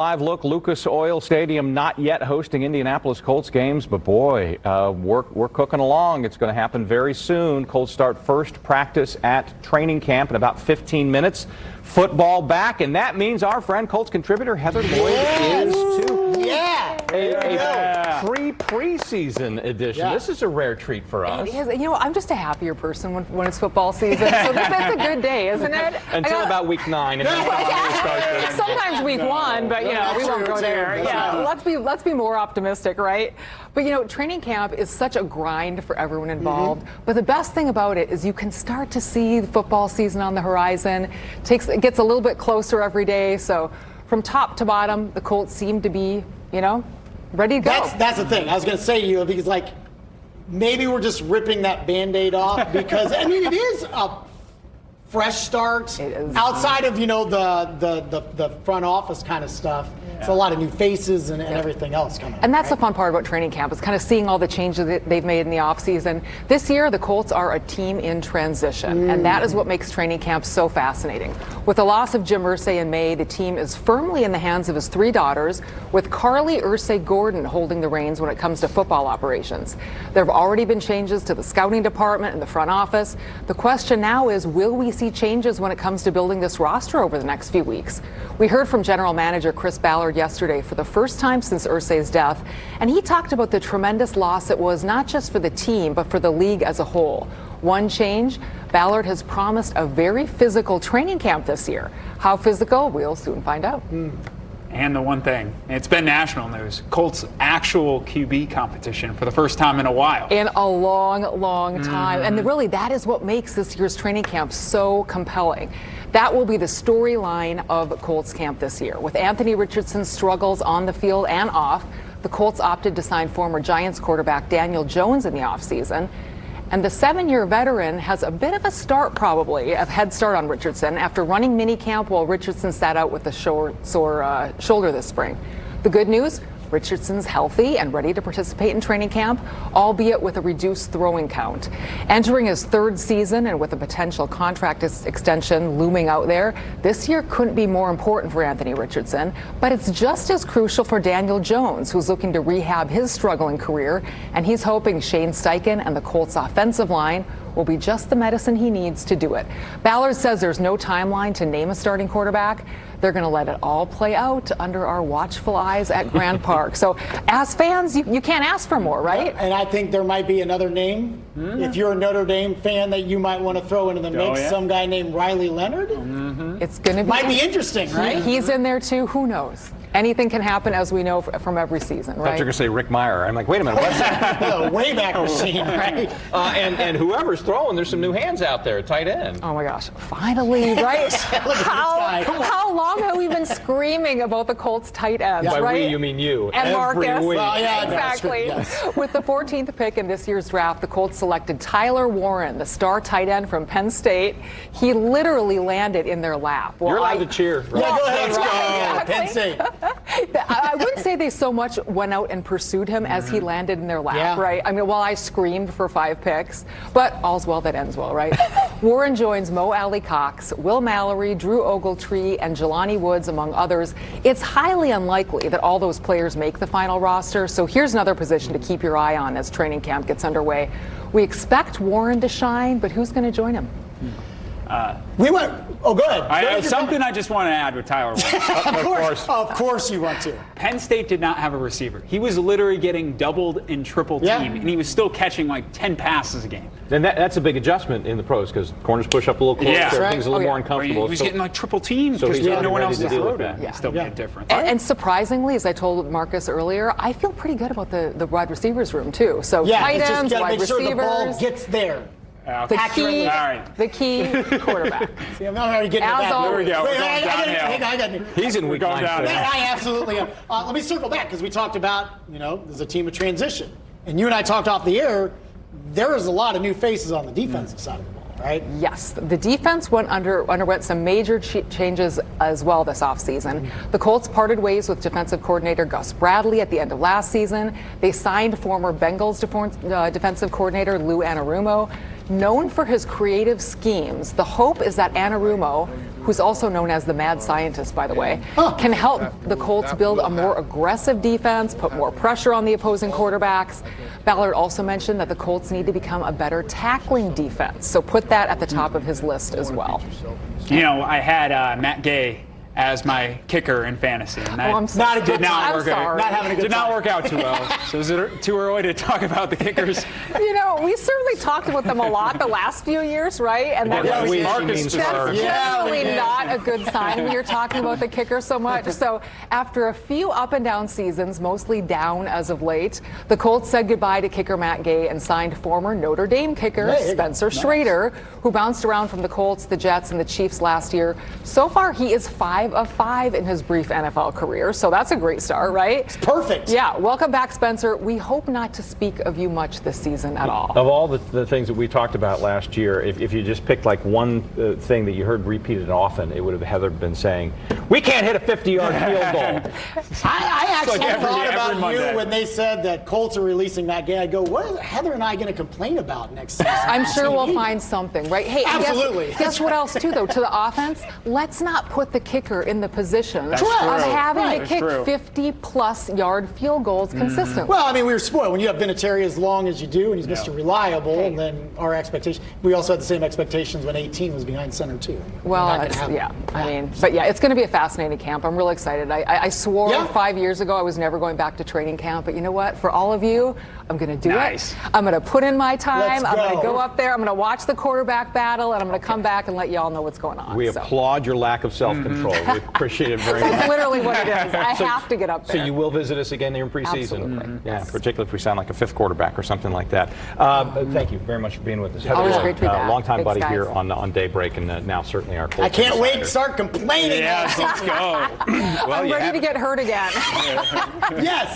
Live look, Lucas Oil Stadium not yet hosting Indianapolis Colts games, but boy, we're cooking along. It's going to happen very soon. Colts start first practice at training camp in about 15 minutes. Football back, and that means our friend Colts contributor Heather Lloyd is too. Yeah. A preseason edition. Yeah. This is a rare treat for us. It is. You know, I'm just a happier person when it's football season. So this is a good day, isn't it? Until about week 9. And then sometimes week 1, but you know, we won't go there. Yeah, let's be more optimistic, right? But you know, training camp is such a grind for everyone involved. But the best thing about it is you can start to see the football season on the horizon. It gets a little bit closer every day. So from top to bottom, the Colts seem to be, you know, ready to go. That's the thing. I was going to say to you, because like maybe we're just ripping that Band-Aid off because I mean it is a fresh start. It is. Outside of, you know, the front office kind of stuff. It's a lot of new faces and everything else coming. And that's the fun part about training camp, is kind of seeing all the changes that they've made in the offseason. This year, the Colts are a team in transition, and that is what makes training camp so fascinating. With the loss of Jim Irsay in May, the team is firmly in the hands of his 3 daughters, with Carly Irsay Gordon holding the reins when it comes to football operations. There have already been changes to the scouting department and the front office. The question now is, will we see changes when it comes to building this roster over the next few weeks? We heard from General Manager Chris Ballard yesterday for the first time since Irsay's death, and he talked about the tremendous loss it was not just for the team, but for the league as a whole. One change, Ballard has promised a very physical training camp this year. How physical? We'll soon find out. And the one thing, it's been national news, Colts actual QB competition for the first time in a while. In a long time. And really, that is what makes this year's training camp so compelling. That will be the storyline of Colts camp this year. With Anthony Richardson's struggles on the field and off, the Colts opted to sign former Giants quarterback Daniel Jones in the offseason. And the 7-year veteran has a bit of a start, probably, a head start on Richardson after running minicamp while Richardson sat out with a sore shoulder this spring. The good news? Richardson's healthy and ready to participate in training camp, albeit with a reduced throwing count. Entering his 3rd season and with a potential contract extension looming out there, this year couldn't be more important for Anthony Richardson, but it's just as crucial for Daniel Jones, who's looking to rehab his struggling career, and he's hoping Shane Steichen and the Colts offensive line will be just the medicine he needs to do it. Ballard says there's no timeline to name a starting quarterback. They're going to let it all play out under our watchful eyes at Grand Park. So as fans, you can't ask for more, right? And I think there might be another name, if you're a Notre Dame fan, that you might want to throw into the mix. Some guy named Riley Leonard. It's going to be... Might be interesting, right? He's in there too. Who knows? Anything can happen, as we know from every season, right? I thought you were going to say Rick Meyer. I'm like, wait a minute, what's that? Wayback Machine, right? And whoever's throwing, there's some new hands out there, tight end. Oh my gosh, finally, right? How long have we been screaming about the Colts tight ends, By right? we, you mean you. And Every Marcus. week. Well, yeah, exactly. Yes. With the 14th pick in this year's draft, the Colts selected Tyler Warren, the star tight end from Penn State. He literally landed in their lap. Well, You're allowed to cheer. Right? Yeah, go ahead. Let's go. Penn State. I wouldn't say they so much went out and pursued him as he landed in their lap, Yeah. right? I mean, while I screamed for 5 picks, but all's well that ends well, right? Warren joins Mo Alley Cox, Will Mallory, Drew Ogletree, and Jelani Woods, among others. It's highly unlikely that all those players make the final roster, so here's another position to keep your eye on as training camp gets underway. We expect Warren to shine, but who's going to join him? We went. Oh, go ahead. Something I just want to add with Tyler Warren. Of course you want to. Penn State did not have a receiver. He was literally getting doubled and triple teamed, and he was still catching like 10 passes a game. And that's a big adjustment in the pros because corners push up a little closer, Yeah. things a little more uncomfortable. He was getting like triple teamed so because he's he had no one ready else to to deal throw with to. that. It still made a difference. And surprisingly, as I told Marcus earlier, I feel pretty good about the wide receivers room too. So tight it's ends, just wide make sure receivers. the ball gets there. The key quarterback. See, I'm already getting As back. always. There we go. Wait, We're going downhill. I got it. He's in week 9. I absolutely am. Let me circle back because we talked about, there's a team of transition. And you and I talked off the air, there is a lot of new faces on the defensive side of the ball, right? Yes, the defense underwent some major changes as well this offseason. The Colts parted ways with defensive coordinator Gus Bradley at the end of last season. They signed former Bengals defensive coordinator Lou Anarumo. Known for his creative schemes, the hope is that Anarumo, who's also known as the mad scientist, by the way, can help the Colts build a more aggressive defense, put more pressure on the opposing quarterbacks. Ballard also mentioned that the Colts need to become a better tackling defense, so put that at the top of his list as well. You know, I had Matt Gay as my kicker in fantasy, and that I'm so Not a sorry. good time. I'm sorry. Not having a good did not time. work out too well. So is it too early to talk about the kickers? You know, we certainly talked about them a lot the last few years, right? And that Yeah, was we- Marcus means that's for- generally not a good sign when you're talking about the kicker so much. So after a few up and down seasons, mostly down as of late, the Colts said goodbye to kicker Matt Gay and signed former Notre Dame kicker Hey, Spencer Schrader, who bounced around from the Colts, the Jets, and the Chiefs last year. So far, he is 5 of 5 in his brief NFL career, so that's a great start, right? Perfect. Yeah, welcome back, Spencer. We hope not to speak of you much this season at all. Of all the things that we talked about last year, if you just picked like one thing that you heard repeated often, it would have Heather been saying, "We can't hit a 50-yard field goal." I actually like every thought about Monday. you when they said that Colts are releasing Matt Gay. I go, what is Heather and I going to complain about next season? I'm sure we'll TV? find something, right? Hey, Absolutely. Guess what else, too, though? To the offense, let's not put the kicker in the position of true. having Right. to That's kick true. 50-plus yard field goals consistently. Well, I mean, we were spoiled. When you have Vinatieri as long as you do, and he's Mr. Reliable, Hey. and then our expectation. We also had the same expectations when 18 was behind center, too. Well, Not gonna it's, happen. yeah, I mean, but yeah, it's going to be a fascinating camp. I'm really excited. I swore Yeah. 5 years ago I was never going back to training camp, but you know what? For all of you, I'm going to do Nice. it. I'm going to put in my time. Let's I'm going to go. go up there. I'm going to watch the quarterback battle, and I'm going to come back and let you all know what's going on. We So, applaud your lack of self-control. We appreciate it very that's much. literally what it is. I So- have to get up So there. you will visit us again here in preseason? Absolutely. Yeah. Particularly if we sound like a fifth quarterback or something like that. Thank you very much for being with us. Always Lloyd, great to be back. Longtime Thanks, buddy guys. here on Daybreak, and now certainly our Colts I can't wait to insider. start complaining. Yes, let's go. Well, I'm you ready have to get hurt again. Yes.